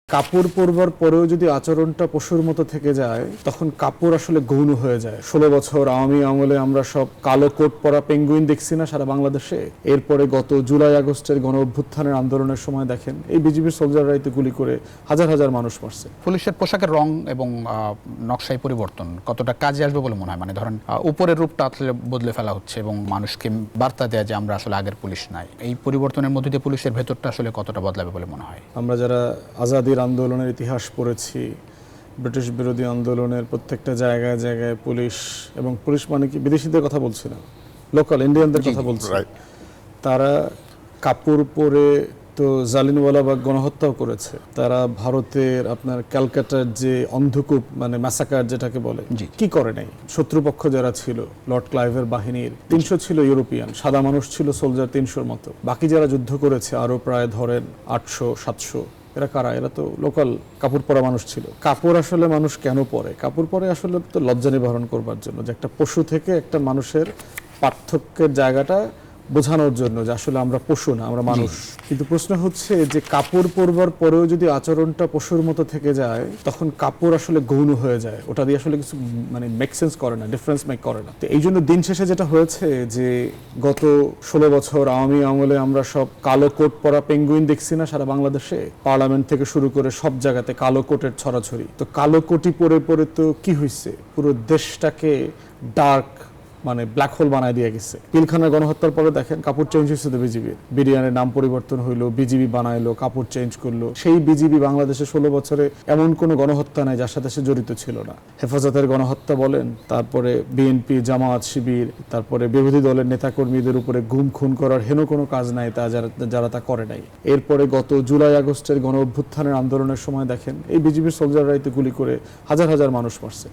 কাপড় পরবার পরেও যদি আচরণটা পশুর মতো থেকে যায় তখন কাপড় আসলে গৌণ হয়ে যায়। 16 বছর আওয়ামী আমলে আমরা সব কালো কোট পরা পেঙ্গুইন দেখছি না সারা বাংলাদেশে। এরপরে গত জুলাই আগস্টের গণ অভ্যুত্থানের আন্দোলনের সময় দেখেন এই বিজিবির সোলজাররাই তো গুলি করে হাজার হাজার মানুষ মারছে। পুলিশের পোশাকের রং এবং নকশায় পরিবর্তন কতটা কাজে আসবে বলে মনে হয়? মানে ধরেন উপরের রূপটা আসলে বদলে ফেলা হচ্ছে এবং মানুষকে বার্তা দেয় যে আমরা আসলে আগের পুলিশ নাই। এই পরিবর্তনের মধ্যে দিয়ে পুলিশের ভেতরটা আসলে কতটা বদলাবে বলে মনে হয়? আমরা যারা আজাদির আন্দোলনের ইতিহাস পড়েছি, ব্রিটিশ বিরোধী আন্দোলনের প্রত্যেকটা জায়গায় জায়গায় পুলিশ, এবং পুলিশ মানে কি বিদেশিদের কথা বলছি না, লোকাল ইন্ডিয়ানদের কথা বলছি, তারা কাপড় পরে তো জালিনওয়ালাবাগ গণহত্যাও করেছে। তারা ভারতের আপনার ক্যালকাটার যে অন্ধকূপ মানে ম্যাসাকার যেটাকে বলে, কি করে নাই? শত্রুপক্ষ যারা ছিল লর্ড ক্লাইভের বাহিনীর 300 ছিল ইউরোপিয়ান, সাদা মানুষ ছিল সোলজার 300-র মতো। বাকি যারা যুদ্ধ করেছে আরো প্রায় ধরেন 800-700। এরা কারা? এরা তো লোকাল কাপড় পরা মানুষ ছিল। কাপড় আসলে মানুষ কেন পরে? কাপড় পরে আসলে তো লজ্জা নিবারণ করবার জন্য, যে একটা পশু থেকে একটা মানুষের পার্থক্যের জায়গাটা বোঝানোর জন্য যে আসলে আমরা পশু না, আমরা মানুষ। কিন্তু প্রশ্ন হচ্ছে যে কাপড় পরবার পরেও যদি আচরণটা পশুর মতো থেকে যায় তখন কাপড় আসলে গৌণ হয়ে যায়। ওটা দিয়ে আসলে কিছু মানে মেক সেন্স করে না, ডিফারেন্স মেক করে না। তো এই জন্য দিন শেষে যেটা হয়েছে যে গত 16 বছর আওয়ামী আমলে আমরা সব কালো কোট পরা পেঙ্গুইন দেখছি না সারা বাংলাদেশে। পার্লামেন্ট থেকে শুরু করে সব জায়গাতে কালো কোটের ছড়াছড়ি। তো কালো কোটি পরে পরে তো কি হয়েছে, পুরো দেশটাকে ডার্ক মানে ব্ল্যাক হোল বানায় দিয়ে গেছে। পিলখানার গণহত্যার পরে দেখেন কাপড় চেঞ্জ হয়েছে তো বিজিবির, বিরিয়ানির নাম পরিবর্তন হইলো, বিজিবি বানাইলো, কাপড় চেঞ্জ করলো। সেই বিজিবি বাংলাদেশে 16 বছরে এমন কোনো গণহত্যা নাই যার সাথে সে জড়িত ছিল না। হেফাজতের গণহত্যা বলেন, তারপরে বিএনপি, জামাত, শিবির, তারপরে বিরোধী দলের নেতাকর্মীদের উপরে গুম খুন করার হেন কোনো কাজ নাই তা যারা তা করে নাই। এরপরে গত জুলাই আগস্টের গণ অভ্যুত্থানের আন্দোলনের সময় দেখেন এই বিজিবির সোলজাররাই তো গুলি করে হাজার হাজার মানুষ মারছে।